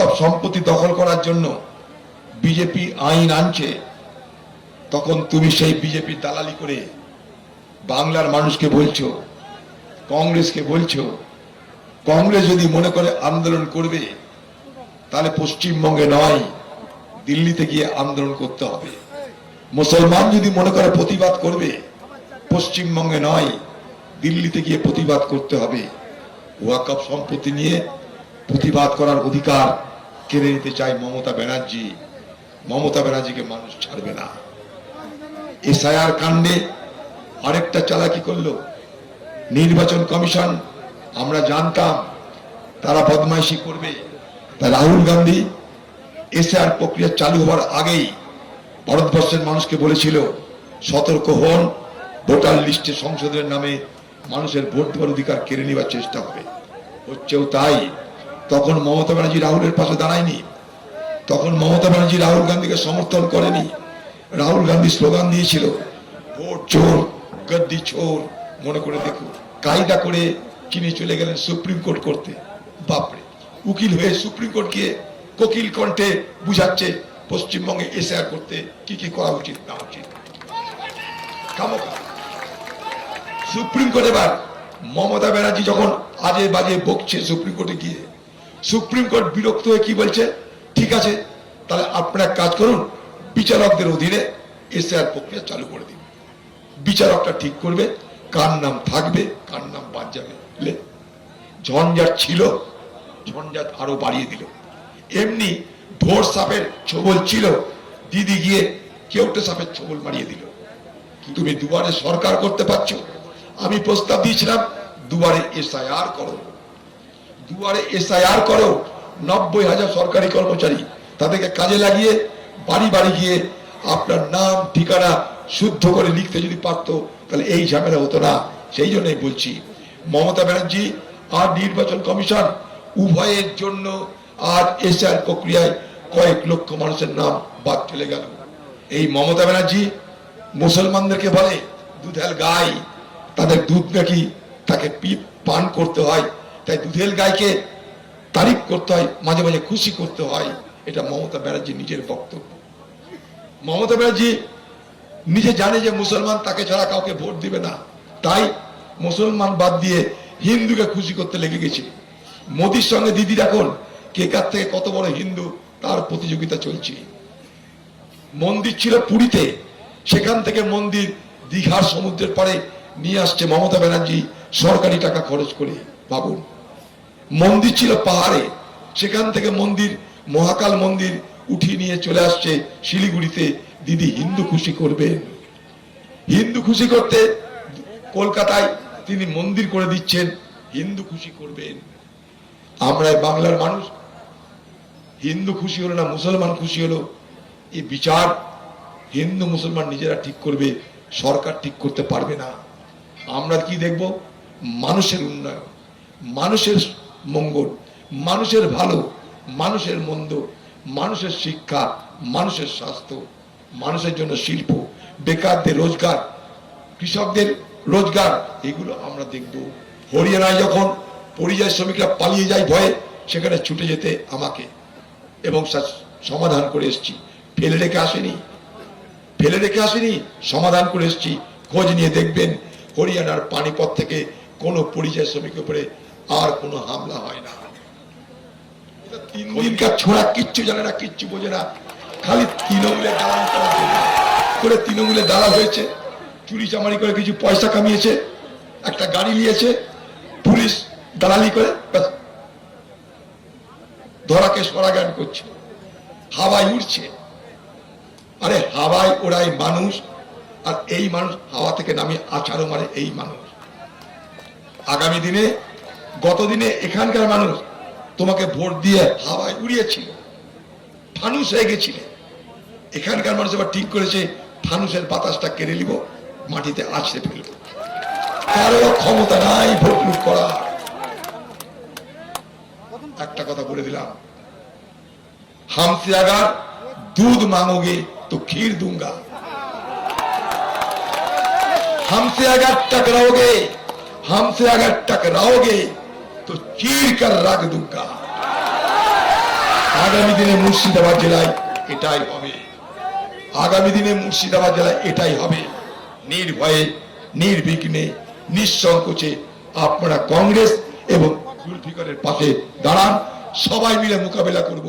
ওয়াকফ সম্পত্তি দখল করার জন্য বিজেপি আইন আনছে, তখন তুমি সেই বিজেপি দালালি করে বাংলার মানুষকে বলছো, কংগ্রেসকে বলছো, কংগ্রেস যদি মনে করে আন্দোলন করবে তাহলে পশ্চিমবঙ্গে নয় দিল্লিতে গিয়ে আন্দোলন করতে হবে। মুসলমান যদি মনে করে প্রতিবাদ করবে পশ্চিমবঙ্গে নয় দিল্লিতে গিয়ে প্রতিবাদ করতে হবে। ওয়াকফ সম্পত্তি নিয়ে প্রতিবাদ করার অধিকার কেড়ে নিতে চায় মমতা ব্যানার্জি। মমতা ব্যানার্জিকে মানুষ ছাড়বে না। এসআইআর কাণ্ডে আরেকটা চালাকি করলো নির্বাচন কমিশন। আমরা জানতাম তারা বদমাইশি করবে, তাই রাহুল গান্ধী এসআইআর প্রক্রিয়া চালু হওয়ার আগেই ভারতবর্ষের মানুষকে বলেছিল সতর্ক হন, ভোটার লিস্টে সংশোধনের নামে মানুষের ভোট দেওয়ার অধিকার কেড়ে নেওয়ার চেষ্টা হবে। হচ্ছেও তাই। তখন মমতা ব্যানার্জি রাহুলের পাশে দাঁড়ায়নি, তখন মমতা ব্যানার্জি রাহুল গান্ধীকে সমর্থন করেনি। রাহুল গান্ধী স্লোগান দিয়েছিল ভোট চোর গদ্দি চোর। মনে করে দেখুন, কায়দা করে চিনে চলে গেলেন সুপ্রিম কোর্ট করতে। বাপরে, উকিল হয়ে সুপ্রিম কোর্ট গিয়ে কোকিল কণ্ঠে বুঝাচ্ছে পশ্চিমবঙ্গে এসআইআর করতে কি কি করা উচিত না উচিত। সুপ্রিম কোর্ট এবার মমতা ব্যানার্জি যখন আজে বাজে বকছে সুপ্রিম কোর্টে গিয়ে, সুপ্রিম কোর্ট বিরক্ত হয়ে কি বলছে, ঠিক আছে তাহলে আপনারা কাজ করুন, বিচারকদের অধীনে এসআইআর প্রক্রিয়া চালু করে দিন। বিচারকটা ঠিক করবে কার নাম থাকবে কার নাম বাদ যাবে। ঝঞ্ঝাট ছিল, ঝঞ্ঝাট আরো বাড়িয়ে দিল। এমনি ভোর সাপের ছবল ছিল, দিদি গিয়ে কেউটে সাপের ছবল মারিয়ে দিল। তুমি দুবারে সরকার করতে পারছো। আমি প্রস্তাব দিয়েছিলাম দুবারে এসআইআর করো, দুবারে এসআইআর করো। 90,000 সরকারি কর্মচারী তাদেরকে কাজে লাগিয়ে বাড়ি বাড়ি গিয়ে আপনার নাম ঠিকানা শুদ্ধ করে লিখতে যদি পারতো তাহলে এই ঝামেলা হতো না। সেই জন্যই বলছি মমতা ব্যানার্জি আর নির্বাচন কমিশন উভয়ের জন্য আর এসআইআর প্রক্রিয়ায় কয়েক লক্ষ মানুষের নাম বাদ চলে গেল। এই মমতা ব্যানার্জি মুসলমানদেরকে বলে দুধেল গাই, তাদের দুধ নাকি তাকে পান করতে হয়, তাই দুধেল গাইকে তারিফ করতে হয়, মাঝে মাঝে খুশি করতে হয়। এটা মমতা ব্যানার্জি নিজের বক্তব্য। মমতা ব্যানার্জি নিজে জানে যে মুসলমান তাকে ছাড়া কাউকে ভোট দিবে না, তাই মুসলমান বাদ দিয়ে হিন্দুকে খুশি করতে লেগে গেছে। মোদির সঙ্গে দিদির এখন কে কার থেকে কত বড় হিন্দু তার প্রতিযোগিতা চলছে। মন্দির ছিল পুরীতে, সেখান থেকে মন্দির দীঘার সমুদ্রের পাড়ে নিয়ে আসছে মমতা ব্যানার্জি সরকারি টাকা খরচ করে। ভাবুন, মন্দির ছিল পাহাড়ে, সেখান থেকে মন্দির মহাকাল মন্দির উঠিয়ে নিয়ে চলে আসছে শিলিগুড়িতে। দিদি হিন্দু খুশি করবেন, হিন্দু খুশি করতে কলকাতায় তিনি মন্দির করে দিচ্ছেন, হিন্দু খুশি করবেন। আমরা বাংলার মানুষ হিন্দু খুশি হলো না মুসলমান খুশি হলো, এই বিচার হিন্দু মুসলমান নিজেরা ঠিক করবে, সরকার ঠিক করতে পারবে না। আমরা কি দেখব? মানুষের উন্নয়ন, মানুষের মঙ্গল, মানুষের ভালো, মানুষের মন্দ, মানুষের শিক্ষা, মানুষের স্বাস্থ্য, মানুষের জন্য শিল্প, বেকারদের রোজগার, কৃষকদের রোজগার, এগুলো আমরা দেখব। হরিয়ানায় যখন পরিযায়ী শ্রমিকরা পালিয়ে যায় ভয়ে, সেখানে ছুটে যেতে আমাকে এবং সমাধান করে এসেছি। ফেলে রেখে আসেনি, ফেলে রেখে আসেনি, সমাধান করে এসেছি। খোঁজ নিয়ে দেখবেন হরিয়ানার পানিপথ থেকে কোনো পরিযায়ী শ্রমিকের উপরে আর কোনো হামলা হয় না। 3 দিনকার ছোড়া কিচ্ছু জানে না, কিচ্ছু বোঝে না, খালি তৃণমূলের দালাল করে তৃণমূলের দালাল হয়েছে, চুরি চামারি করে কিছু পয়সা কামিয়েছে, একটা গাড়ি নিয়েছে, পুলিশ দালালি করে ধরাকে সরা জ্ঞান করছে, হাওয়ায় উড়ছে। আরে হাওয়ায় ওড়ায় মানুষ, আর এই মানুষ হাওয়া থেকে নামে আছাড়ও মারে এই মানুষ। আগামী দিনে গতদিনে এখানকার মানুষ তোমাকে ভোট দিয়ে হাওয়ায় উড়িয়েছিল, ফানুস হয়ে গেছিলে। এখানকার মানুষ এবার ঠিক করেছে ফানুসের বাতাসটা কেড়ে নিব, মাটিতে আছড়ে ফেলব। কারো ক্ষমতা নাই ভোট লুট করার। একটা কথা বলে দিলাম, হামসে আগার दूध मांगोगे तो खीर दूंगा, हमसे अगर टकराओगे, हमसे अगर टकराओगे तो चीर कर रख दूंगा। আগামী দিনে মুর্শিদাবাদ জেলায় এটাই হবে। আগামী দিনে মুর্শিদাবাদ জেলায় এটাই হবে। নির্ভয়ে, নির্বিঘ্নে, নিঃসংকোচে আপনারা কংগ্রেস এবং জুলফিকারের পাশে দাঁড়ান। সবাই মিলে মোকাবেলা করব।